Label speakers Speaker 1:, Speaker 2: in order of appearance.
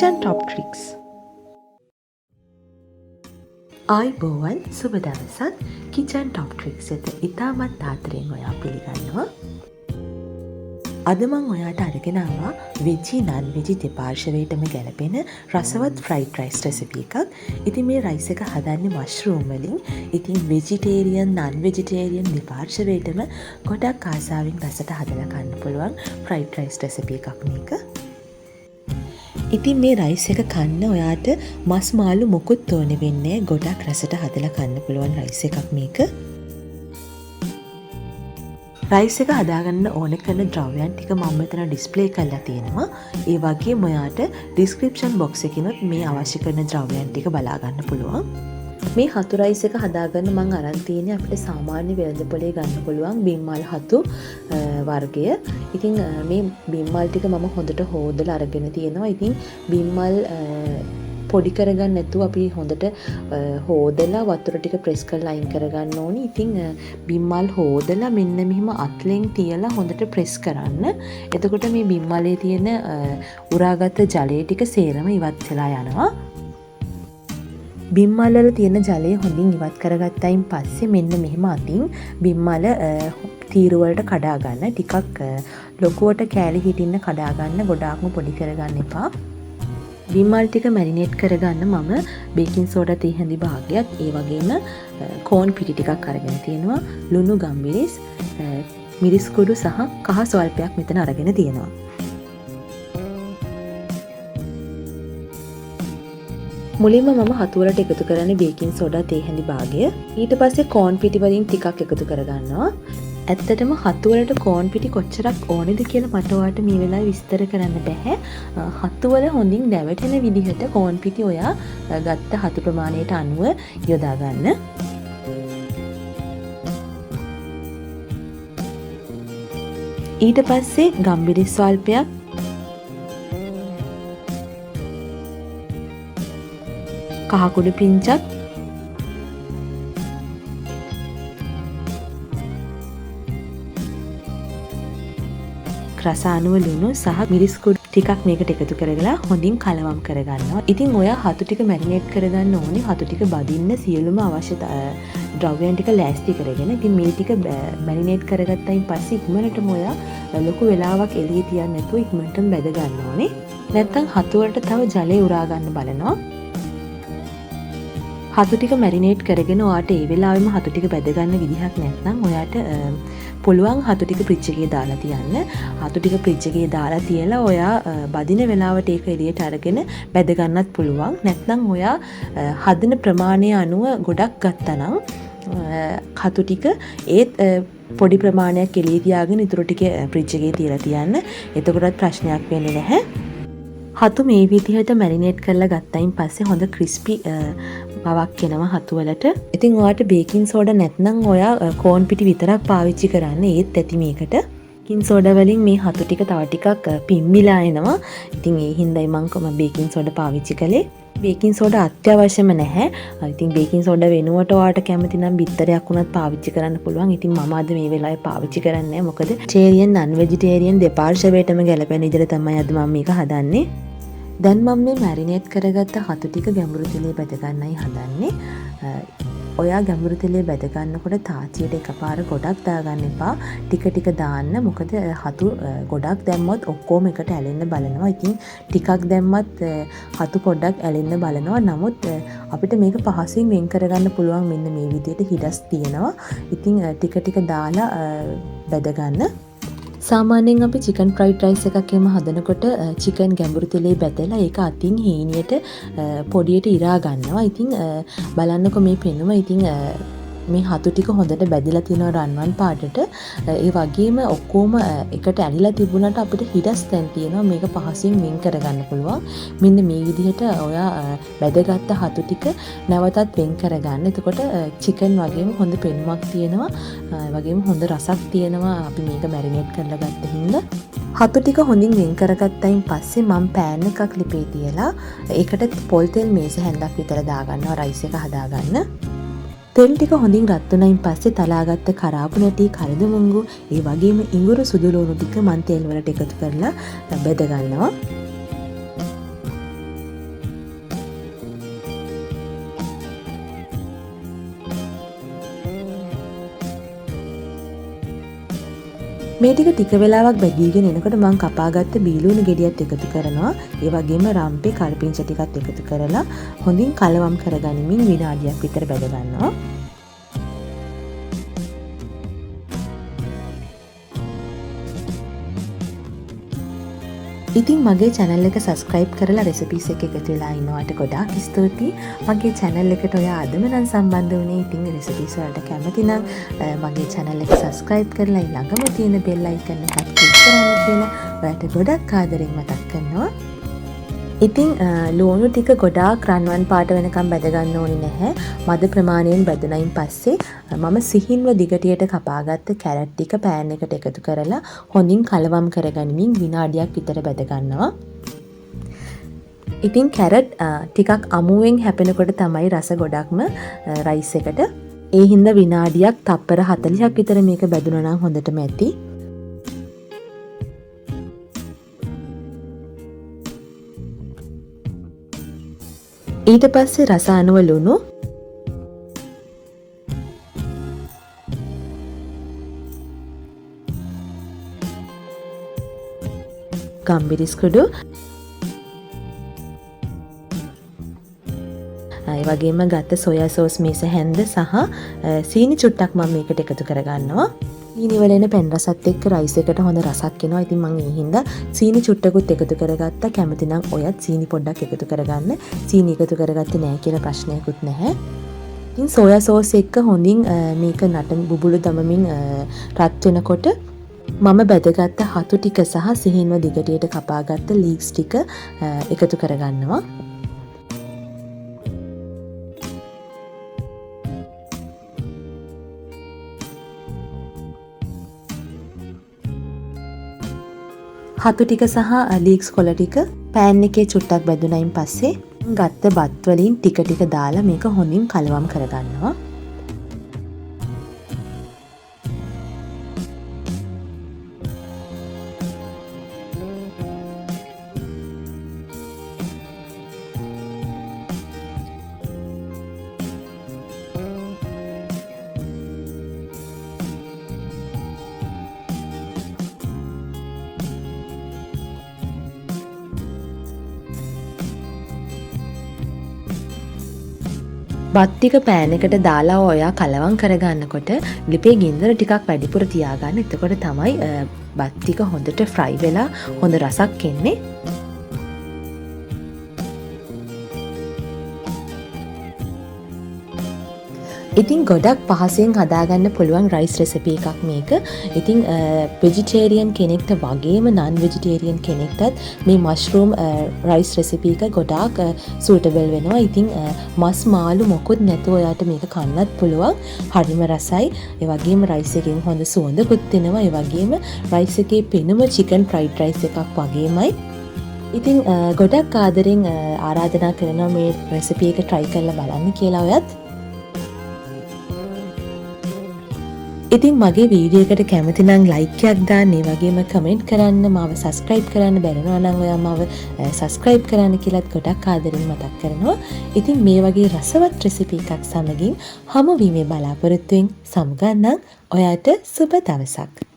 Speaker 1: Kitchen Top Tricks. ආයුබෝවන් සුබ දවසක්. Kitchen Top Tricks එක ඉතාමත් ආදරෙන් ඔයා පිළිගන්නවා. අද මම ඔයාට අරගෙන ආවා වෙජි නන් වෙජි දෙපාර්ශ්වයටම ගැලපෙන රසවත් ෆ්‍රයිඩ් රයිස් රෙසිපි එකක්. ඉතින් මේ රයිස් එක හදන්නේ මෂ්රූම් වලින්. ඉතින් වෙජිටේරියන් නන් වෙජිටේරියන් දෙපාර්ශ්වයටම ගොඩක් ආසාවෙන් රසට හදලා ගන්න පුළුවන් ෆ්‍රයිඩ් රයිස් රෙසිපි එකක් මේක. ඉතින් මේ රයිස් එක කන්න ඔයාට මස් මාළු මොකුත් ඕනේ වෙන්නේ නැහැ. ගොඩක් රසට හදලා කන්න පුළුවන් රයිස් එකක් මේක. රයිස් එක හදාගන්න ඕන කරන ද්‍රව්‍යයන් ටික මම මෙතන ඩිස්ප්ලේ කරලා තියෙනවා. ඒ වගේම ඔයාට ඩිස්ක්‍රිප්ෂන් බොක්ස් එකකිනුත් මේ අවශ්‍ය කරන ද්‍රව්‍යයන් ටික බලා ගන්න පුළුවන්. මේ හතු රයිස් එක හදාගන්න මම අරන් තියෙන්නේ අපිට සාමාන්‍ය වෙළඳපොලේ ගන්න පුළුවන් බිම්මල් හතු වර්ගය. ඉතින් මේ බිම්මල් ටික මම හොඳට හොදලා අරගෙන තියෙනවා. ඉතින් බිම්මල් පොඩි කරගන්න නැතුව අපි හොඳට හොදලා වතුර ටික ප්‍රෙස් කරලා අයින් කරගන්න ඕනි. ඉතින් බිම්මල් හොදලා මෙන්න මෙහිම අත්ලෙන් තියලා හොඳට ප්‍රෙස් කරන්න. එතකොට මේ බිම්මලේ තියෙන උරාගත් ජලය ටික සේරම ඉවත් වෙලා යනවා. බිම්මල් වල තියෙන ජලය හොඳින් ඉවත් කරගත්තයින් පස්සේ මෙන්න මෙහෙම අතින් බිම්මල තීරු වලට කඩා ගන්න. ටිකක් ලොකුවට කෑලි හිටින්න කඩා ගන්න. ගොඩාක්ම පොඩි කරගන්න එපා. බිම්මල් ටික මැරිනේට් කරගන්න මම බේකින් සෝඩා තේ හැඳි භාගයක්, ඒ වගේම කෝන් පිටි ටිකක් අරගෙන තියෙනවා. ලුණු ගම්මිරිස්, මිරිස් කුඩු සහ කහ ස්වල්පයක් මෙතන අරගෙන තියෙනවා. මුලින්ම මම හතු වලට එකතු කරන්නේ බේකින් සෝඩා තේ හැඳි භාගය. ඊට පස්සේ කෝන් පිටි වලින් ටිකක් එකතු කරගන්නවා. ඇත්තටම හතු වලට කෝන් පිටි කොච්චරක් ඕනේද කියලා මට ඔයාලට මේ වෙලාවේ විස්තර කරන්න බෑ. හතු වල හොඳින් නැවතෙන විදිහට කෝන් පිටි ඔයා ගත්ත හතු ප්‍රමාණයට අනුව යොදා ගන්න. ඊට පස්සේ ගම්මිරිස් ස්වල්පයක්, කහ කුඩු පිංචක්, රසායනික ලුණු සහ මිරිස් කුඩු ටිකක් මේකට එකතු කරලා හොඳින් කලවම් කරගන්නවා. ඉතින් ඔයා හතු ටික මැරිනේට් කරගන්න ඕනේ. හතු ටික බදින්න සියලුම අවශ්‍ය ද්‍රව්‍යයන් ටික ලෑස්ති කරගෙන. ඉතින් මේ ටික මැරිනේට් කරගත්තයින් පස්සේ ඉක්මනටම ඔයා ලොකු වෙලාවක් එළියේ තියන්න නැතුව ඉක්මනටම බැද ගන්න ඕනේ. නැත්තම් හතු වලට තව ජලය උරා ගන්න බලනවා. හතු ටික මැරිනේට් කරගෙන ඔයාට ඒ වෙලාවෙම හතු ටික බැද ගන්න විදිහක් නැත්නම් ඔයාට පුළුවන් හතු ටික ෆ්‍රිජ් එකේ දාලා තියන්න. හතු ටික ෆ්‍රිජ් එකේ දාලා තියලා ඔයා බදින වෙලාවට ඒක එළියට අරගෙන බැද ගන්නත් පුළුවන්. නැත්නම් ඔයා හදන ප්‍රමාණය අනුව ගොඩක් ගත්තා නම් හතු ටික ඒත් පොඩි ප්‍රමාණයක් එළියේ තියාගෙන ඊටු ටික ෆ්‍රිජ් එකේ තියලා තියන්න. එතකොටත් ප්‍රශ්නයක් වෙන්නේ නැහැ. හතු මේ විදිහට මැරිනේට් කරලා ගත්තයින් පස්සේ හොඳ ක්‍රිස්පි බවක් එනවා හතු වලට. ඉතින් ඔයාට බේකින් සෝඩා නැත්නම් ඔයා කෝන් පිටි විතරක් පාවිච්චි කරන්න ඒත් ඇති මේකට. බේකින් සෝඩා වලින් මේ හතු ටික තව ටිකක් පිම්මිලා එනවා. ඉතින් ඒ හින්දායි මම බේකින් සෝඩා පාවිච්චි කළේ. බේකින් සෝඩා අත්‍යවශ්‍යම නැහැ. ඉතින් බේකින් සෝඩා වෙනුවට ඔයාට කැමති නම් බිත්තරයක් උනත් පාවිච්චි කරන්න පුළුවන්. ඉතින් මම අද මේ වෙලාවේ පාවිච්චි කරන්නේ නැහැ. මොකද වෙජිටේරියන් නන් වෙජිටේරියන් දෙපාර්ශ්වයටම ගැලපෙන විදිහට තමයි අද මම මේක හදන්නේ. දැන් මම මේ මැරිනේට් කරගත්ත හතු ටික ගැඹුරු තෙලේ බැද ගන්නයි හදන්නේ. ඔයා ගැඹුරු තෙලේ බැද ගන්නකොට තාච්චියට එකපාර ගොඩක් දාගන්න එපා. ටික ටික දාන්න. මොකද හතු ගොඩක් දැම්මොත් ඔක්කොම එකට ඇලෙන්න බලනවා. ඉතින් ටිකක් දැම්මත් හතු පොඩ්ඩක් ඇලෙන්න බලනවා. නමුත් අපිට මේක පහසුවෙන් වෙන් කරගන්න පුළුවන්. මෙන්න මේ විදිහට හිඩස් තියෙනවා. ඉතින් ටික ටික දාලා බැද ගන්න. සාමාන්‍යයෙන් අපි චිකන් ෆ්‍රයිඩ් රයිස් එකක් එහෙම හදනකොට චිකන් ගැඹුරු තෙලේ බැදලා ඒක අතින් හීනියට පොඩියට ඉරා ගන්නවා. ඉතින් බලන්නකො මේ පෙනුම. ඉතින් මේ හතු ටික හොඳට බැදලා තියෙනවා රන්වන් පාටට. ඒ වගේම ඔක්කොම එකට ඇලිලා තිබුණාට අපිට හිඩස් දැන් තියෙනවා. මේක පහසුවෙන් වෙන් කරගන්න පුළුවන්. මෙන්න මේ විදිහට ඔයා බැදගත්ත හතු ටික නැවතත් වෙන් කරගන්න. එතකොට චිකන් වගේම හොඳ පෙනුමක් තියෙනවා. වගේම හොඳ රසක් තියෙනවා. අපි මේක මැරිනේට් කරලා ගත්ත හින්දා. හතු ටික හොඳින් වෙන් කරගත්තයින් පස්සේ මම පෑන් එකක් ලිපේ තියලා ඒකට පොල් තෙල් මේස හැන්දක් විතර දාගන්නවා රයිස් එක හදාගන්න. තෙල් ටික හොඳින් රත් වුණායින් පස්සේ තලාගත්ත කරාපු නැටි, කරදමුංගු, ඒ වගේම ඉඟුරු සුදු ලුණු ටික මන් තෙල් වලට එකතු කරලා බෙද ගන්නවා. මේ ටික වෙලාවක් බැදීගෙන එනකොට මම කපාගත්ත බීලුණු ගෙඩියත් එකතු කරනවා. ඒ වගේම රම්පේ කල්පිංච ටිකත් එකතු කරලා හොඳින් කලවම් කරගනිමින් විනාඩියක් විතර බැද ගන්නවා. ඉතින් මගේ channel එක subscribe කරලා recipes එක එකතු වෙලා ඉන්නවට ගොඩාක් ස්තුතියි. මගේ channel එකට ඔයා අදම නම් සම්බන්ධ වුණේ. ඉතින් recipes වලට කැමති නම් මගේ channel එක subscribe කරලා ළඟම තියෙන bell icon එකත් click කරන්න කියලා ඔයාට ගොඩක් ආදරෙන් මතක් කරනවා. ඉතින් ලුණු ටික ගොඩාක් රන්වන් පාට වෙනකම් බැද ගන්න ඕනේ නැහැ. මද ප්‍රමාණයෙන් බැදුනයින් පස්සේ මම සිහින්ව දිගටියට කපාගත්ත කැරට් ටික පෑන් එකට එකතු කරලා හොඳින් කලවම් කරගනිමින් විනාඩියක් විතර බැද ගන්නවා. ඉතින් කැරට් ටිකක් අමුවෙන් හැපෙනකොට තමයි රස ගොඩක්ම රයිස් එකට. ඒ හින්දා විනාඩියක් තප්පර 40ක් විතර මේක බැදුනා නම් හොඳටම ඇති. ඊට පස්සේ රස අනුව ලුණු, ගම්බිරිස් කුඩු, ඒ වගේම ගත්ත සොයා සෝස් මේස හැන්ද සහ සීනි චුට්ටක් මම මේකට එකතු කරගන්නවා. සීනි වල එන පැන් රසත් එක්ක රයිස් එකට හොඳ රසක් එනවා. ඉතින් මම ඒ හින්දා සීනි චුට්ටකුත් එකතු කරගත්තා. කැමති නම් ඔයත් සීනි පොඩ්ඩක් එකතු කරගන්න. සීනි එකතු කරගත්තේ නැහැ කියලා ප්‍රශ්නයක්වත් නැහැ. ඉතින් සෝයා සෝස් එක්ක හොඳින් මේක නටන බුබුලු දමමින් රත් වෙනකොට මම බැදගත්ත හතු ටික සහ සිහින්ව දිගටියට කපාගත්ත ලීක්ස් ටික එකතු කරගන්නවා. හතු ටික සහ ලීක්ස් කොළ ටික පෑන් එකේ චුට්ටක් බැදුනයින් පස්සේ ගත්ත බත් වලින් ටික ටික දාලා මේක හොඳින් කලවම් කරගන්නවා. බත් ටික පෑන් එකට දාලා ඔයා කලවම් කරගන්නකොට ලිපේ ගින්දර ටිකක් වැඩිපුර තියාගන්න. එතකොට තමයි බත් ටික හොඳට ෆ්‍රයි වෙලා හොඳ රසක් එන්නේ. ඉතින් ගොඩක් පහසෙන් හදාගන්න පුළුවන් රයිස් රෙසිපි එකක් මේක. ඉතින් වෙජිටේරියන් කෙනෙක්ට වගේම නන් වෙජිටේරියන් කෙනෙක්ටත් මේ මෂ්රූම් රයිස් රෙසිපි එක ගොඩාක් සූටබල් වෙනවා. ඉතින් මස් මාළු මොකුත් නැතුව ඔයාට මේක කන්නත් පුළුවන්. හරිම රසයි. ඒ වගේම රයිස් එකෙන් හොඳ සුවඳකුත් එනවා. ඒ වගේම රයිස් එකේ පෙනුම චිකන් ෆ්‍රයිඩ් රයිස් එකක් වගේමයි. ඉතින් ගොඩක් ආදරෙන් ආරාධනා කරනවා මේ රෙසිපි එක try කරලා බලන්න කියලා ඔයත්. ඉතින් මගේ වීඩියෝ එකට කැමති නම් ලයික් එකක් දාන්න, ඒ වගේම කමෙන්ට් කරන්න, මාව සබ්ස්ක්‍රයිබ් කරන්න බැරිනවා නම් ඔයා මාව සබ්ස්ක්‍රයිබ් කරන්න කියලාත් ගොඩක් ආදරෙන් මතක් කරනවා. ඉතින් මේ වගේ රසවත් රෙසිපි එකක් සමගින් හමු වීමේ බලාපොරොත්තුෙන් සමුගන්නම්. ඔයාට සුබ දවසක්.